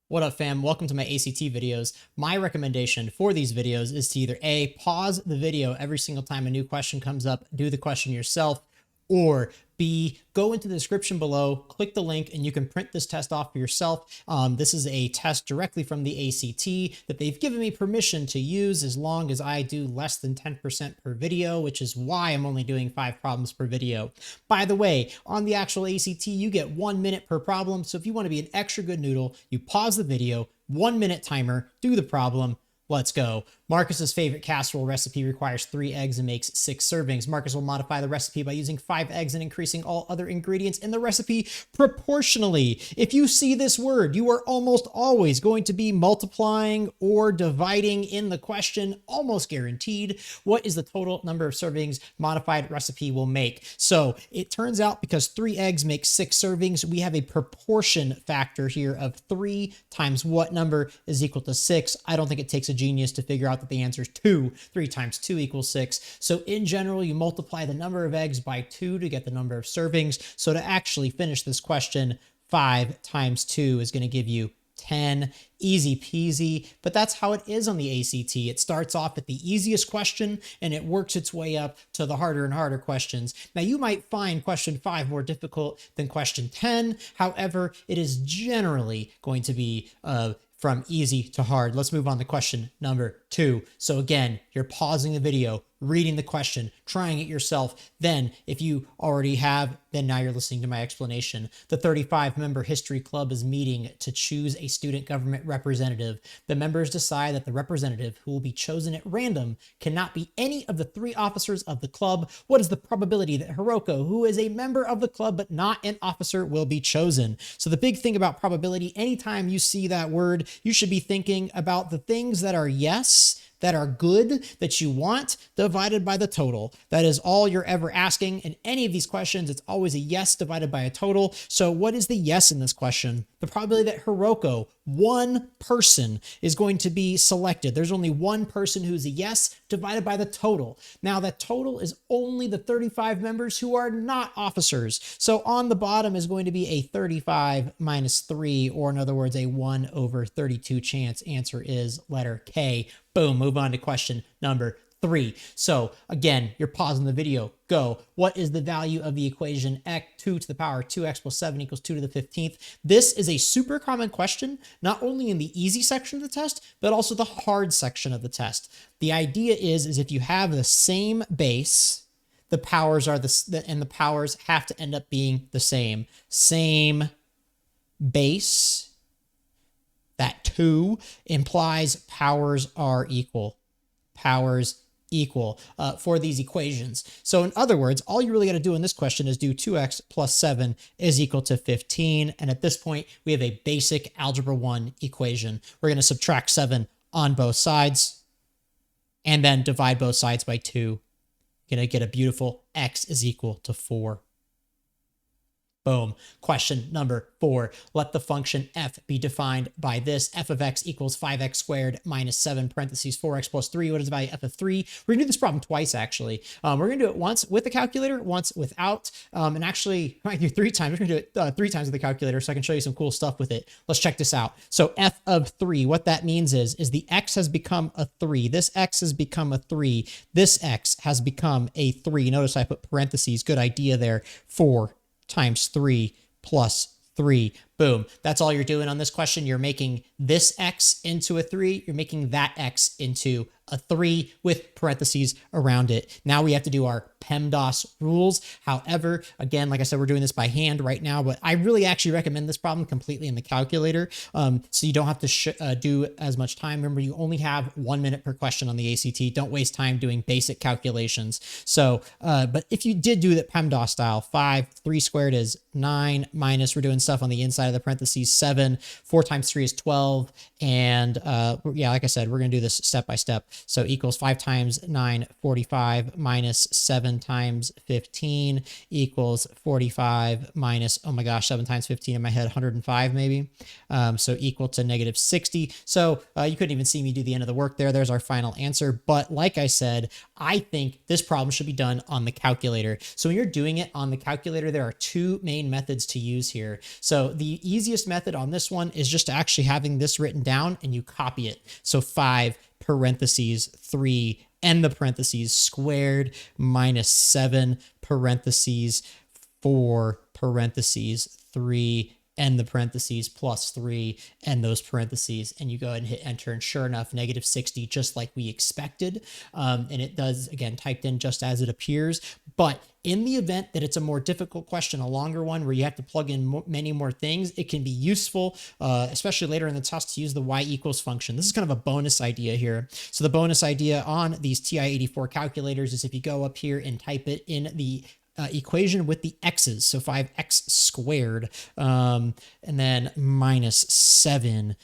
What up, fam? Welcome to my ACT videos. My recommendation for these videos is to either A, pause the video every single time a new question comes up, do the question yourself, or B, go into the description below, click the link, and you can print this test off for yourself. This is a test directly from the ACT that they've given me permission to use as long as I do less than 10% per video, which is why I'm only doing 5 problems per video. By the way, on the actual ACT, you get 1 minute per problem. So if you want to be an extra good noodle, you pause the video, 1 minute timer, do the problem. Let's go. Marcus's favorite casserole recipe requires 3 eggs and makes 6 servings. Marcus will modify the recipe by using 5 eggs and increasing all other ingredients in the recipe proportionally. If you see this word, you are almost always going to be multiplying or dividing in the question, almost guaranteed. What is the total number of servings modified recipe will make? So it turns out because 3 eggs make 6 servings, we have a proportion factor here of 3 times what number is equal to 6. I don't think it takes a genius to figure out that the answer is 2. 3 times 2 equals 6. So in general, you multiply the number of eggs by 2 to get the number of servings. So to actually finish this question, 5 times 2 is going to give you 10. Easy peasy, but that's how it is on the ACT. It starts off at the easiest question and it works its way up to the harder and harder questions. Now you might find question 5 more difficult than question 10. However, it is generally going to be from easy to hard. Let's move on to question number 2. So again, you're pausing the video, reading the question, trying it yourself. Then if you already have, then now you're listening to my explanation. The 35-member history club is meeting to choose a student government representative. The members decide that the representative who will be chosen at random cannot be any of the 3 officers of the club. What is the probability that Hiroko, who is a member of the club but not an officer, will be chosen? So the big thing about probability, anytime you see that word, you should be thinking about the things that are yes, that are good, that you want, divided by the total. That is all you're ever asking. In any of these questions, it's always a yes divided by a total. So what is the yes in this question? The probability that Hiroko, one person, is going to be selected. There's only one person who's a yes divided by the total. Now that total is only the 35 members who are not officers. So on the bottom is going to be a 35 minus 3, or in other words, a 1 over 32 chance. Answer is letter K. Boom, move on to question number 3. So again, you're pausing the video. Go. What is the value of the equation x2 to the power 2x plus 7 equals 2 to the 15th? This is a super common question, not only in the easy section of the test, but also the hard section of the test. The idea is if you have the same base, the powers are and the powers have to end up being the same. Same base. That 2 implies powers are equal. Powers equal for these equations. So in other words, all you really got to do in this question is do 2x plus 7 is equal to 15. And at this point, we have a basic algebra 1 equation. We're going to subtract 7 on both sides and then divide both sides by 2. Going to get a beautiful x is equal to 4. Boom. Question number 4. Let the function f be defined by this. F of x equals 5x squared minus 7 parentheses 4x plus 3. What is the value f of 3? We're going to do this problem twice, actually. We're going to do it once with the calculator, once without. And actually, I might do 3 times. We're going to do it 3 times with the calculator so I can show you some cool stuff with it. Let's check this out. So f of 3, what that means is the x has become a 3. This x has become a 3. This x has become a 3. Notice I put parentheses. Good idea there. 4 times 3 plus 3. Boom. That's all you're doing on this question. You're making this x into a 3. You're making that x into a 3 with parentheses around it. Now we have to do our PEMDAS rules. However, again, like I said, we're doing this by hand right now, but I really actually recommend this problem completely in the calculator, so you don't have to do as much time. Remember, you only have 1 minute per question on the ACT. Don't waste time doing basic calculations. So, but if you did do that PEMDAS style, 3 squared is 9 minus, we're doing stuff on the inside of the parentheses, 7, 4 times 3 is 12. And yeah, like I said, we're going to do this step by step. So equals 5 times 9, 45 minus 7 7 times 15 equals 45 minus, oh my gosh, 7 times 15 in my head, 105 maybe. So equal to negative 60. So you couldn't even see me do the end of the work there. There's our final answer. But like I said, I think this problem should be done on the calculator. So when you're doing it on the calculator, there are two main methods to use here. So the easiest method on this one is just actually having this written down and you copy it. So 5 parentheses 3 and the parentheses squared minus 7 parentheses 4 parentheses 3 and the parentheses plus 3 and those parentheses, and you go ahead and hit enter, and sure enough, negative 60, just like we expected. And it does, again, typed in just as it appears. But in the event that it's a more difficult question, a longer one where you have to plug in many more things, it can be useful, especially later in the test, to use the y equals function. This is kind of a bonus idea here. So the bonus idea on these TI-84 calculators is if you go up here and type it in the equation with the x's, so 5x squared, and then minus 7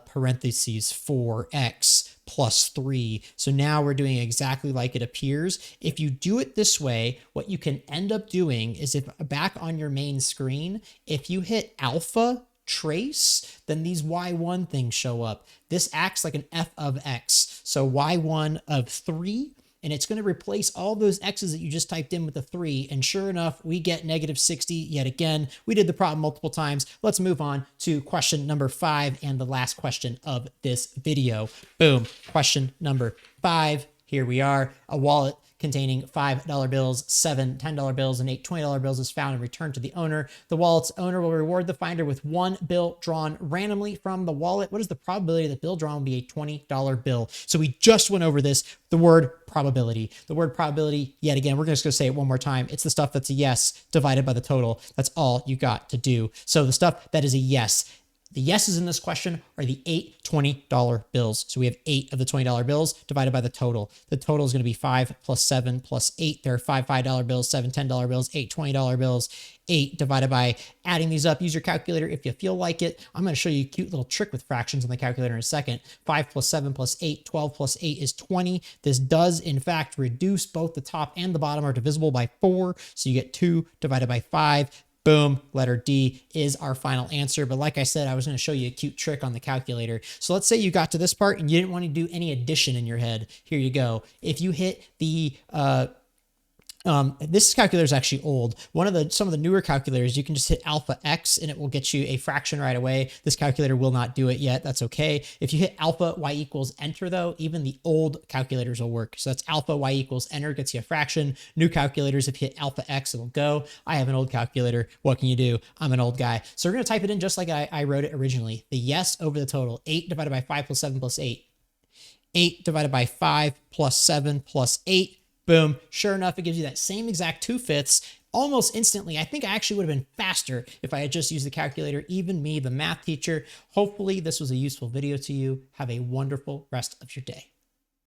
parentheses 4x plus 3. So now we're doing exactly like it appears. If you do it this way, what you can end up doing is, if back on your main screen, if you hit alpha trace, then these y1 things show up. This acts like an f of x. So y1 of 3, and it's going to replace all those x's that you just typed in with the 3. And sure enough, we get negative 60 yet again. We did the problem multiple times. Let's move on to question number 5 and the last question of this video. Boom. Question number 5. Here we are. A wallet containing $5 bills, 7 $10 bills, and 8 $20 bills is found and returned to the owner. The wallet's owner will reward the finder with 1 bill drawn randomly from the wallet. What is the probability that bill drawn will be a $20 bill? So we just went over this, the word probability. The word probability, yet again, we're just going to say it one more time. It's the stuff that's a yes divided by the total. That's all you got to do. So the stuff that is a yes. The yeses in this question are the 8 $20 bills. So we have 8 of the $20 bills divided by the total. The total is going to be 5 plus 7 plus 8. There are 5 $5 bills, 7 $10 bills, 8 $20 bills. 8 divided by, adding these up, use your calculator if you feel like it. I'm going to show you a cute little trick with fractions on the calculator in a second. 5 plus 7 plus 8, 12 plus 8 is 20. This does, in fact, reduce both the top and the bottom are divisible by 4. So you get 2 divided by 5. Boom, letter D is our final answer. But like I said, I was going to show you a cute trick on the calculator. So let's say you got to this part and you didn't want to do any addition in your head. Here you go. If you hit the this calculator is actually old. Some of the newer calculators, you can just hit alpha X and it will get you a fraction right away. This calculator will not do it yet. That's okay. If you hit alpha Y equals enter though, even the old calculators will work. So that's alpha Y equals enter gets you a fraction. New calculators, if you hit alpha X, it'll go. I have an old calculator. What can you do? I'm an old guy. So we're going to type it in just like I wrote it originally. The yes over the total. 8 divided by 5 plus 7 plus 8. 8 divided by 5 plus 7 plus 8. Boom. Sure enough, it gives you that same exact 2/5 almost instantly. I think I actually would have been faster if I had just used the calculator, even me, the math teacher. Hopefully this was a useful video to you. Have a wonderful rest of your day.